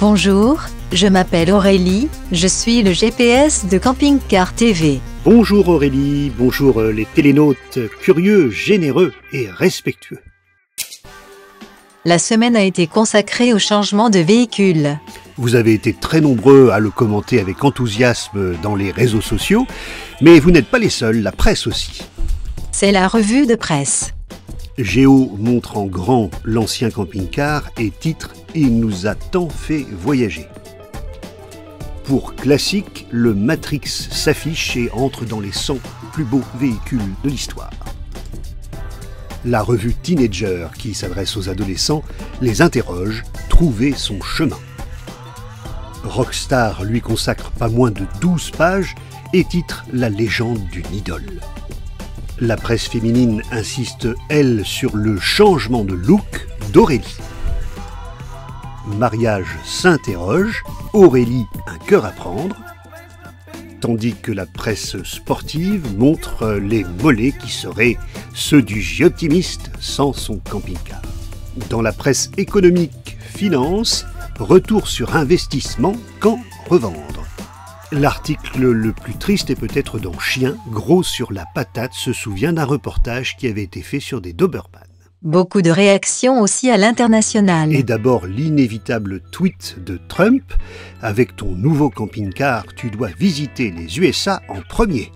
Bonjour, je m'appelle Aurélie, je suis le GPS de Camping Car TV. Bonjour Aurélie, bonjour les télénautes curieux, généreux et respectueux. La semaine a été consacrée au changement de véhicule. Vous avez été très nombreux à le commenter avec enthousiasme dans les réseaux sociaux, mais vous n'êtes pas les seuls, la presse aussi. C'est la revue de presse. Géo montre en grand l'ancien camping-car et titre « Il nous a tant fait voyager ». Pour classique, le Matrix s'affiche et entre dans les 100 plus beaux véhicules de l'histoire. La revue Teenager, qui s'adresse aux adolescents, les interroge « Trouver son chemin ». Rockstar lui consacre pas moins de 12 pages et titre « La légende d'une idole ». La presse féminine insiste, elle, sur le changement de look d'Aurélie. Mariage s'interroge, Aurélie un cœur à prendre, tandis que la presse sportive montre les mollets qui seraient ceux du J-Optimiste sans son camping-car. Dans la presse économique finance, retour sur investissement, quand revendre. L'article le plus triste est peut-être dans Chien, gros sur la patate, se souvient d'un reportage qui avait été fait sur des Doberman. Beaucoup de réactions aussi à l'international. Et d'abord l'inévitable tweet de Trump, avec ton nouveau camping-car, tu dois visiter les USA en premier.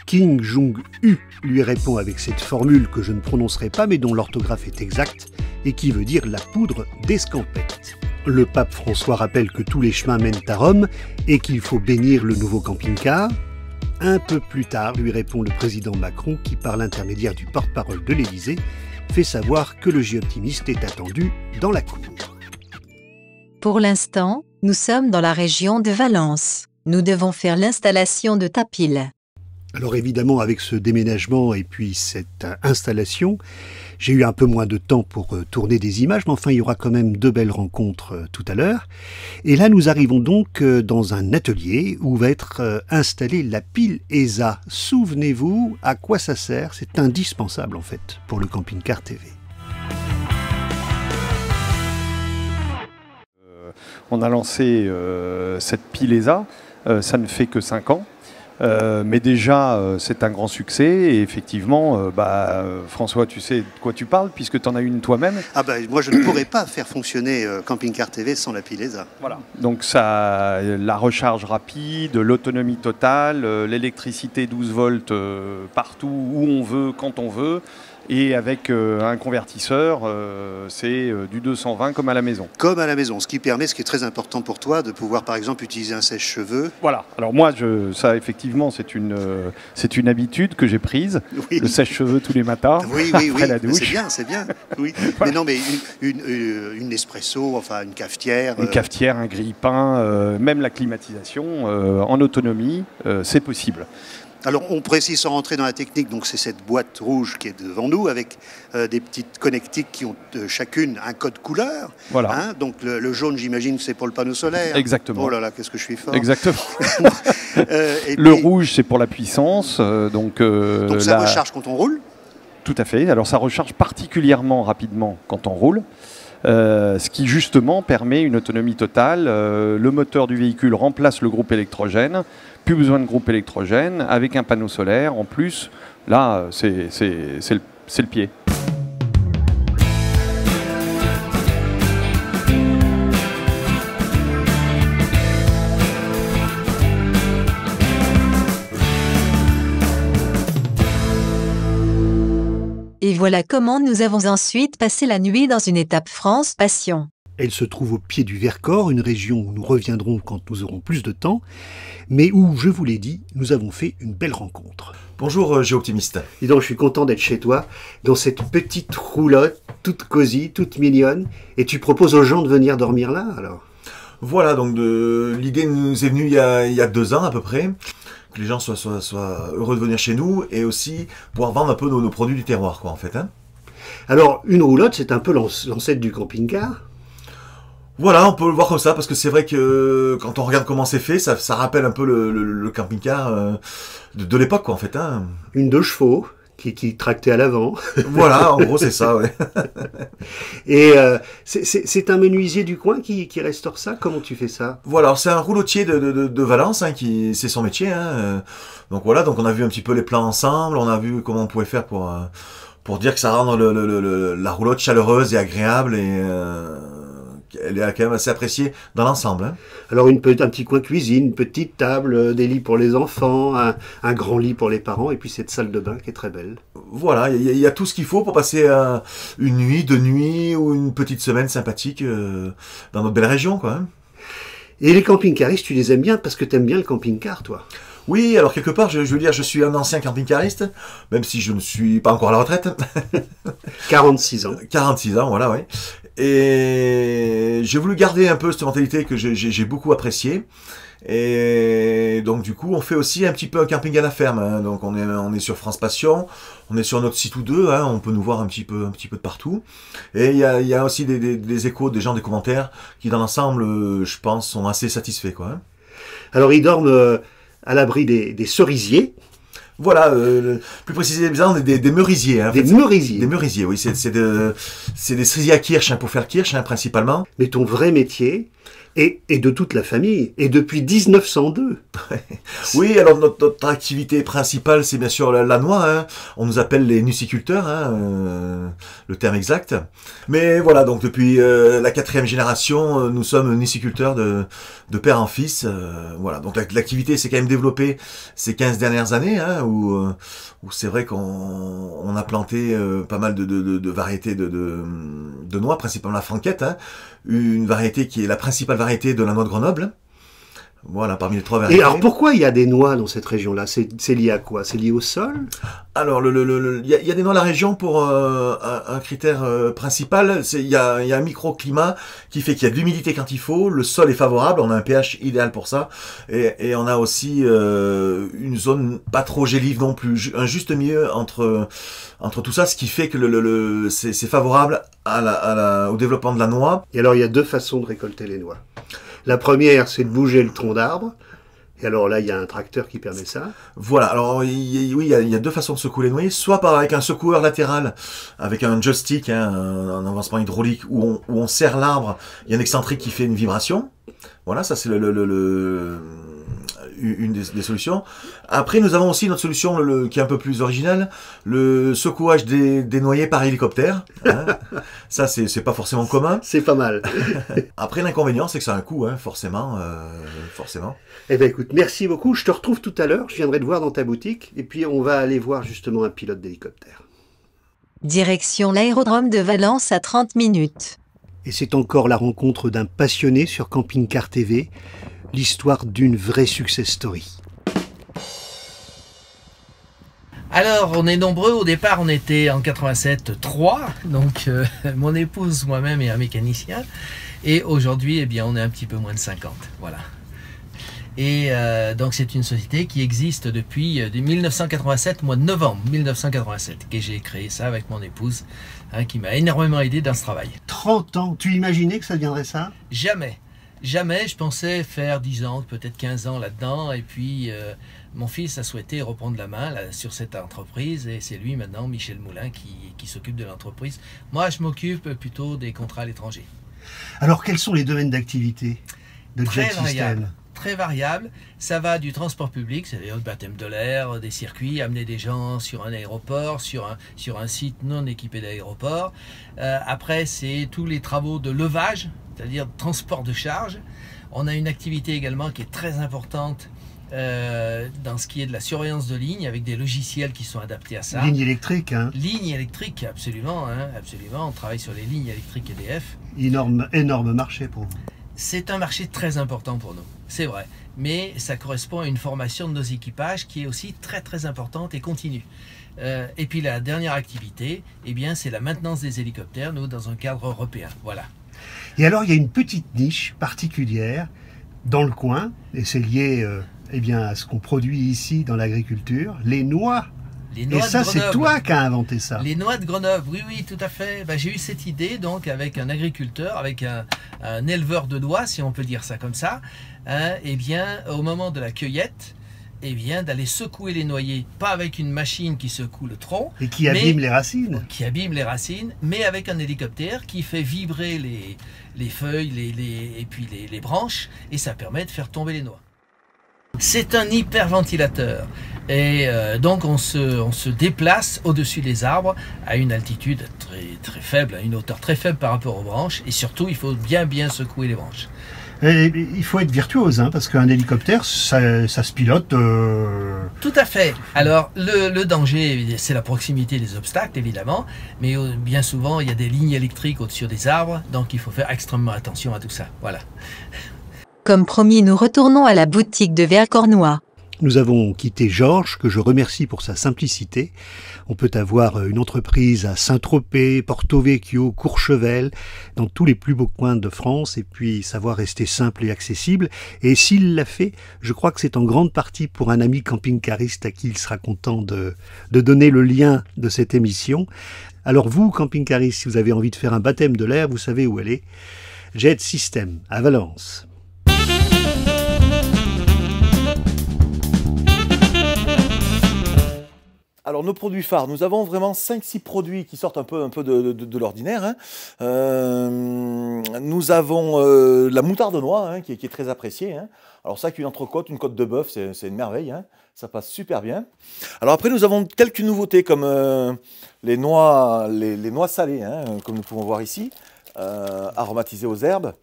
Kim Jong-un lui répond avec cette formule que je ne prononcerai pas mais dont l'orthographe est exacte et qui veut dire la poudre d'escampette. Le pape François rappelle que tous les chemins mènent à Rome et qu'il faut bénir le nouveau camping-car. Un peu plus tard, lui répond le président Macron qui, par l'intermédiaire du porte-parole de l'Élysée, fait savoir que le J-Optimiste est attendu dans la cour. Pour l'instant, nous sommes dans la région de Valence. Nous devons faire l'installation de Tapil. Alors évidemment, avec ce déménagement et puis cette installation, j'ai eu un peu moins de temps pour tourner des images, mais enfin il y aura quand même de belles rencontres tout à l'heure. Et là, nous arrivons donc dans un atelier où va être installée la pile ESA. Souvenez-vous à quoi ça sert, c'est indispensable en fait pour le camping-car TV. On a lancé cette pile ESA, ça ne fait que 5 ans. Mais déjà, c'est un grand succès et effectivement, François, tu sais de quoi tu parles puisque tu en as une toi-même. Ah moi je ne pourrais pas faire fonctionner Camping Car TV sans la pile ESA. Voilà. Donc ça, la recharge rapide, l'autonomie totale, l'électricité 12 volts partout où on veut, quand on veut. Et avec un convertisseur, c'est du 220 comme à la maison. Comme à la maison, ce qui permet, ce qui est très important pour toi, de pouvoir par exemple utiliser un sèche-cheveux. Voilà, alors moi, ça effectivement, c'est une habitude que j'ai prise, oui. Le sèche-cheveux tous les matins, après la douche. C'est bien, oui. Voilà. Mais non, mais une espresso, enfin une cafetière. Une cafetière, un grille-pain, même la climatisation, en autonomie, c'est possible. Alors on précise sans rentrer dans la technique, donc c'est cette boîte rouge qui est devant nous avec des petites connectiques qui ont chacune un code couleur. Voilà. Hein, donc le jaune, j'imagine, c'est pour le panneau solaire. Exactement. Oh là là, qu'est-ce que je suis fort. Exactement. Le rouge, c'est pour la puissance. Donc ça recharge quand on roule. Tout à fait. Alors ça recharge particulièrement rapidement quand on roule. Ce qui justement permet une autonomie totale. Le moteur du véhicule remplace le groupe électrogène. Plus besoin de groupe électrogène, avec un panneau solaire. En plus, là, c'est le pied. Et voilà comment nous avons ensuite passé la nuit dans une étape France Passion. Elle se trouve au pied du Vercors, une région où nous reviendrons quand nous aurons plus de temps, mais où, je vous l'ai dit, nous avons fait une belle rencontre. Bonjour J-Optimiste. Et donc je suis content d'être chez toi, dans cette petite roulotte, toute cosy, toute mignonne, et tu proposes aux gens de venir dormir là, alors? Voilà, donc l'idée nous est venue il y a 2 ans à peu près, que les gens soient heureux de venir chez nous, et aussi pouvoir vendre un peu nos produits du terroir, quoi, en fait. Hein. Alors, une roulotte, c'est un peu l'ancêtre du camping-car. Voilà, on peut le voir comme ça, parce que c'est vrai que quand on regarde comment c'est fait, ça rappelle un peu le camping-car de l'époque, quoi, en fait. Hein. Une 2 chevaux, qui tractait à l'avant. Voilà, en gros, c'est ça, ouais. Et c'est un menuisier du coin qui restaure ça? Comment tu fais ça? Voilà, alors c'est un roulotier de Valence, hein, c'est son métier. Hein. Donc voilà, donc on a vu un petit peu les plans ensemble, on a vu comment on pouvait faire pour dire que ça rende la roulotte chaleureuse et agréable et elle est quand même assez appréciée dans l'ensemble. Hein. Alors un petit coin cuisine, une petite table, des lits pour les enfants, un grand lit pour les parents, et puis cette salle de bain qui est très belle. Voilà, il y a tout ce qu'il faut pour passer une nuit, 2 nuits ou une petite semaine sympathique dans notre belle région, quoi. Hein. Et les camping-caristes, tu les aimes bien parce que tu aimes bien le camping-car, toi? Oui, alors quelque part, je veux dire, je suis un ancien camping-cariste, même si je ne suis pas encore à la retraite. 46 ans. 46 ans, voilà, oui. Et j'ai voulu garder un peu cette mentalité que j'ai beaucoup appréciée. Et donc du coup, on fait aussi un petit peu un camping à la ferme. Hein. Donc on est sur France Passion, on est sur notre site ou deux. Hein. On peut nous voir un petit peu de partout. Et il y a aussi des échos, des gens, des commentaires qui dans l'ensemble, je pense, sont assez satisfaits, quoi. Hein. Alors ils dorment à l'abri des cerisiers. Voilà, plus précisément des merisiers. Hein, des merisiers. Des merisiers, oui. C'est des cerisiers à kirsch, hein, pour faire kirsch, hein, principalement. Mais ton vrai métier, et de toute la famille, et depuis 1902. Oui, alors notre activité principale, c'est bien sûr la noix. Hein. On nous appelle les nuciculteurs, hein, le terme exact. Mais voilà, donc depuis la 4e génération, nous sommes nuciculteurs de père en fils. Voilà, donc l'activité s'est quand même développée ces 15 dernières années, hein, où c'est vrai qu'on a planté pas mal de variétés de noix, principalement la franquette, hein, une variété qui est la principale variété de la noix de Grenoble. Voilà, parmi les 3 variétés. Et alors pourquoi il y a des noix dans cette région-là? C'est lié à quoi? C'est lié au sol? Alors, il y a des noix dans la région pour un critère principal. Il y a un microclimat qui fait qu'il y a de l'humidité quand il faut, le sol est favorable, on a un pH idéal pour ça, et on a aussi une zone pas trop gélive non plus, un juste milieu entre tout ça, ce qui fait que c'est favorable au développement de la noix. Et alors il y a 2 façons de récolter les noix. La première, c'est de bouger le tronc d'arbre. Et alors là, il y a un tracteur qui permet ça. Voilà, alors oui, il y a 2 façons de secouer les noyers, soit avec un secoueur latéral, avec un joystick, hein, un avancement hydraulique, où on serre l'arbre, il y a un excentrique qui fait une vibration. Voilà, ça c'est une des solutions. Après, nous avons aussi notre solution qui est un peu plus originale, le secouage des noyers par hélicoptère. Hein. Ça, c'est pas forcément commun. C'est pas mal. Après, l'inconvénient, c'est que ça a un coût, hein, forcément. Eh bien, écoute, merci beaucoup. Je te retrouve tout à l'heure. Je viendrai te voir dans ta boutique. Et puis, on va aller voir justement un pilote d'hélicoptère. Direction l'aérodrome de Valence à 30 minutes. Et c'est encore la rencontre d'un passionné sur Camping Car TV. L'histoire d'une vraie success story. Alors, on est nombreux. Au départ, on était en 87 3, donc mon épouse, moi-même et un mécanicien. Et aujourd'hui, eh bien, on est un petit peu moins de 50. Voilà. Et donc, c'est une société qui existe depuis 1987, mois de novembre 1987, que j'ai créé ça avec mon épouse, hein, qui m'a énormément aidé dans ce travail. 30 ans, tu imaginais que ça deviendrait ça? Jamais. Jamais, je pensais faire 10 ans, peut-être 15 ans là-dedans, et puis mon fils a souhaité reprendre la main là, sur cette entreprise, et c'est lui maintenant, Michel Moulin, qui s'occupe de l'entreprise. Moi, je m'occupe plutôt des contrats à l'étranger. Alors, quels sont les domaines d'activité de Jet System? Très variable, ça va du transport public, c'est-à-dire le baptême de l'air, des circuits, amener des gens sur un aéroport, sur un site non équipé d'aéroport. Après, c'est tous les travaux de levage, c'est-à-dire transport de charge. On a une activité également qui est très importante dans ce qui est de la surveillance de ligne, avec des logiciels qui sont adaptés à ça. Ligne électrique, hein? Ligne électrique, absolument, hein, absolument. On travaille sur les lignes électriques EDF. Énorme marché pour vous. C'est un marché très important pour nous, c'est vrai. Mais ça correspond à une formation de nos équipages qui est aussi très très importante et continue. Et puis la dernière activité, eh bien, c'est la maintenance des hélicoptères, nous, dans un cadre européen. Voilà. Et alors, il y a une petite niche particulière dans le coin, et c'est lié eh bien, à ce qu'on produit ici dans l'agriculture, les noix. Et ça, c'est toi qui as inventé ça. Les noix de Grenoble, oui, oui, tout à fait. Ben, j'ai eu cette idée donc avec un agriculteur, avec un éleveur de noix, si on peut dire ça comme ça. Eh bien, au moment de la cueillette, eh bien, d'aller secouer les noyers, pas avec une machine qui secoue le tronc, Et qui abîme les racines. Mais avec un hélicoptère qui fait vibrer les feuilles et puis les branches, et ça permet de faire tomber les noix. C'est un hyperventilateur, et donc on se déplace au-dessus des arbres à une altitude très faible, à une hauteur très faible par rapport aux branches, et surtout il faut bien secouer les branches. Et il faut être virtuose, hein, parce qu'un hélicoptère, ça se pilote. Tout à fait. Alors, le danger, c'est la proximité des obstacles, évidemment, mais bien souvent, il y a des lignes électriques au-dessus des arbres, donc il faut faire extrêmement attention à tout ça. Voilà. Comme promis, nous retournons à la boutique de Vercornois. Nous avons quitté Georges, que je remercie pour sa simplicité. On peut avoir une entreprise à Saint-Tropez, Porto Vecchio, Courchevel, dans tous les plus beaux coins de France, et puis savoir rester simple et accessible. Et s'il l'a fait, je crois que c'est en grande partie pour un ami camping-cariste à qui il sera content de donner le lien de cette émission. Alors vous, camping-cariste, si vous avez envie de faire un baptême de l'air, vous savez où aller. Jet System, à Valence. Alors nos produits phares, nous avons vraiment 5-6 produits qui sortent un peu de l'ordinaire. Hein. Nous avons la moutarde noix qui est très appréciée. Hein. Alors ça, qu'une entrecôte, une côte de bœuf, c'est une merveille. Hein. Ça passe super bien. Alors après, nous avons quelques nouveautés comme les noix salées, hein, comme nous pouvons voir ici, aromatisées aux herbes.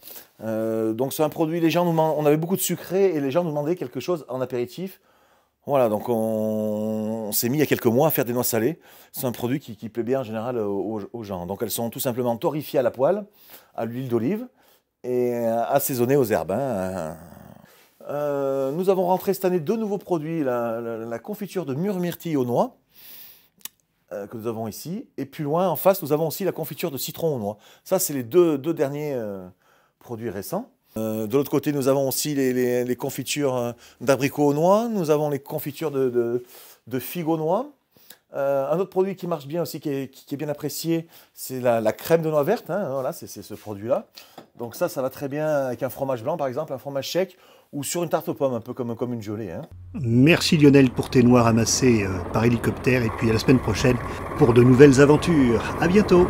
Donc c'est un produit, les gens on avait beaucoup de sucré et les gens nous demandaient quelque chose en apéritif. Voilà, donc on s'est mis il y a quelques mois à faire des noix salées. C'est un produit qui plaît bien en général aux gens. Donc elles sont tout simplement torréfiées à la poêle, à l'huile d'olive et assaisonnées aux herbes. Hein. Nous avons rentré cette année 2 nouveaux produits, la confiture de mûre-myrtille aux noix, que nous avons ici. Et plus loin, en face, nous avons aussi la confiture de citron aux noix. Ça, c'est les deux derniers produits récents. De l'autre côté, nous avons aussi les confitures d'abricots aux noix. Nous avons les confitures de figues aux noix. Un autre produit qui marche bien aussi, qui est bien apprécié, c'est la crème de noix verte. Hein, voilà, c'est ce produit-là. Donc ça va très bien avec un fromage blanc, par exemple, un fromage sec, ou sur une tarte aux pommes, un peu comme une gelée. Hein. Merci Lionel pour tes noix ramassées par hélicoptère, et puis à la semaine prochaine pour de nouvelles aventures. À bientôt.